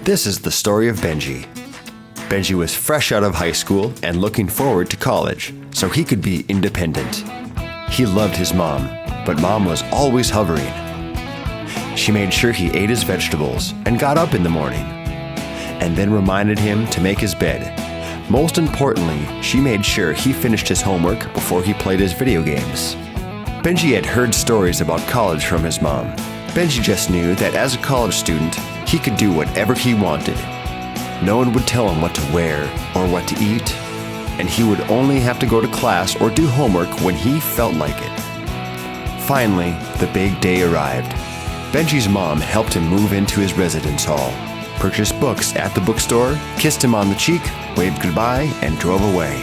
This is the story of Benjy. Benjy was fresh out of high school and looking forward to college, so he could be independent. He loved his mom, but mom was always hovering. She made sure he ate his vegetables and got up in the morning, and then reminded him to make his bed. Most importantly, she made sure he finished his homework before he played his video games. Benjy had heard stories about college from his mom. Benjy just knew that as a college student, he could do whatever he wanted. No one would tell him what to wear or what to eat, and he would only have to go to class or do homework when he felt like it. Finally, the big day arrived. Benjy's mom helped him move into his residence hall, purchased books at the bookstore, kissed him on the cheek, waved goodbye, and drove away.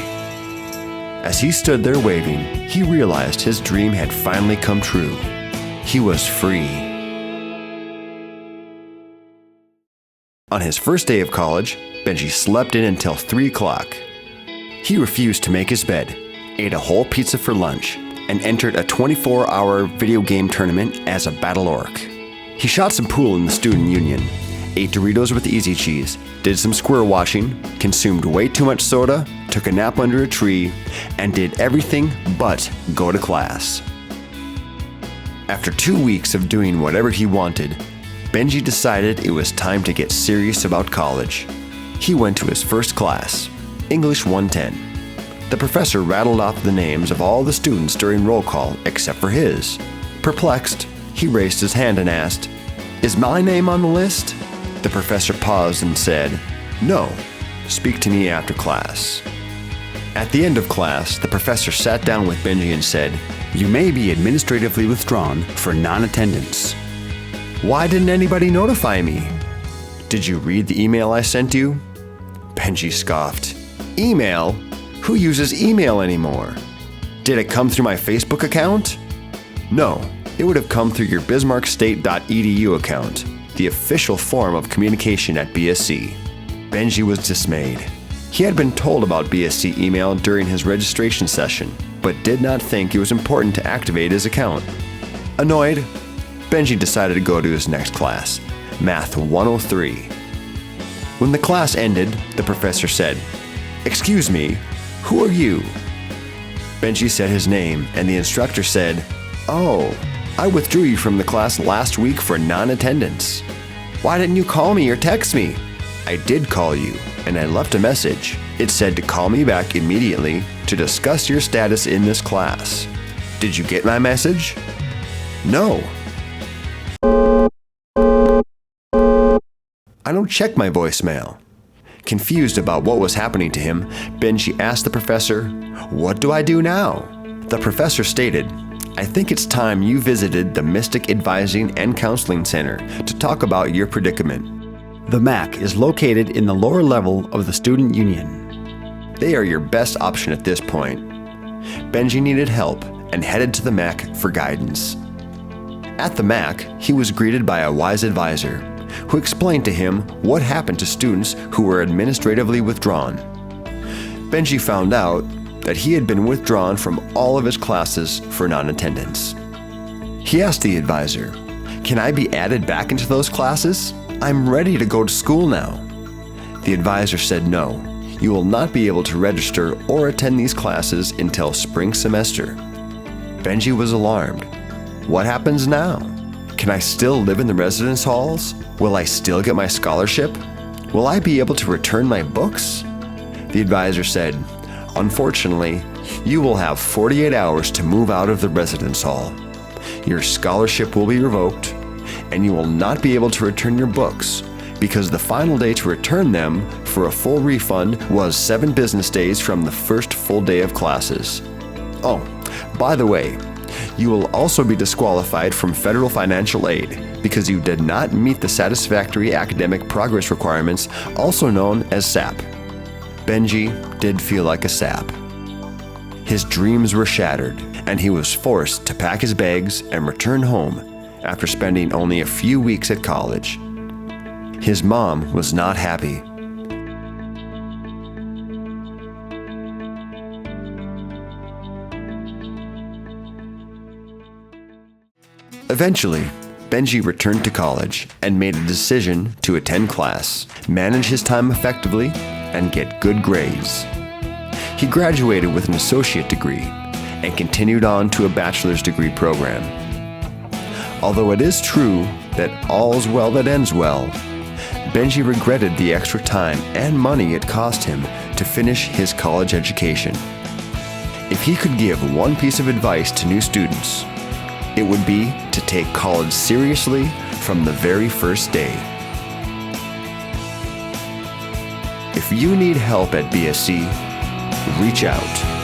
As he stood there waving, he realized his dream had finally come true. He was free. On his first day of college, Benjy slept in until 3 o'clock. He refused to make his bed, ate a whole pizza for lunch, and entered a 24-hour video game tournament as a battle orc. He shot some pool in the student union, ate Doritos with easy cheese, did some squirrel watching, consumed way too much soda, took a nap under a tree, and did everything but go to class. After 2 weeks of doing whatever he wanted, Benjy decided it was time to get serious about college. He went to his first class, English 110. The professor rattled off the names of all the students during roll call except for his. Perplexed, he raised his hand and asked, "Is my name on the list?" The professor paused and said, "No, speak to me after class." At the end of class, the professor sat down with Benjy and said, "You may be administratively withdrawn for non-attendance." "Why didn't anybody notify me?" "Did you read the email I sent you?" Benjy scoffed. "Email? Who uses email anymore?" "Did it come through my Facebook account?" "No, it would have come through your bismarckstate.edu account, the official form of communication at BSC. Benjy was dismayed. He had been told about BSC email during his registration session, but did not think it was important to activate his account. Annoyed, Benjy decided to go to his next class, Math 103. When the class ended, the professor said, "Excuse me, who are you?" Benjy said his name, and the instructor said, "Oh, I withdrew you from the class last week for non-attendance. Why didn't you call me or text me?" "I did call you, and I left a message. It said to call me back immediately to discuss your status in this class. Did you get my message?" "No." "I don't check my voicemail." Confused about what was happening to him, Benjy asked the professor, "What do I do now?" The professor stated, "I think it's time you visited the Mystic Advising and Counseling Center to talk about your predicament. The MAC is located in the lower level of the student union. They are your best option at this point." Benjy needed help and headed to the MAC for guidance. At the MAC, he was greeted by a wise advisor who explained to him what happened to students who were administratively withdrawn. Benjy found out that he had been withdrawn from all of his classes for non-attendance. He asked the advisor, "Can I be added back into those classes? I'm ready to go to school now." The advisor said, "No, you will not be able to register or attend these classes until spring semester." Benjy was alarmed. What happens now? Can I still live in the residence halls? Will I still get my scholarship? Will I be able to return my books? The advisor said, "Unfortunately, you will have 48 hours to move out of the residence hall. Your scholarship will be revoked, and you will not be able to return your books because the final day to return them for a full refund was 7 business days from the first full day of classes. Oh, by the way, you will also be disqualified from federal financial aid because you did not meet the Satisfactory Academic Progress Requirements, also known as SAP." Benjy did feel like a sap. His dreams were shattered, and he was forced to pack his bags and return home after spending only a few weeks at college. His mom was not happy. Eventually, Benjy returned to college and made a decision to attend class, manage his time effectively, and get good grades. He graduated with an associate degree and continued on to a bachelor's degree program. Although it is true that all's well that ends well, Benjy regretted the extra time and money it cost him to finish his college education. If he could give one piece of advice to new students, it would be to take college seriously from the very first day. If you need help at BSC, reach out.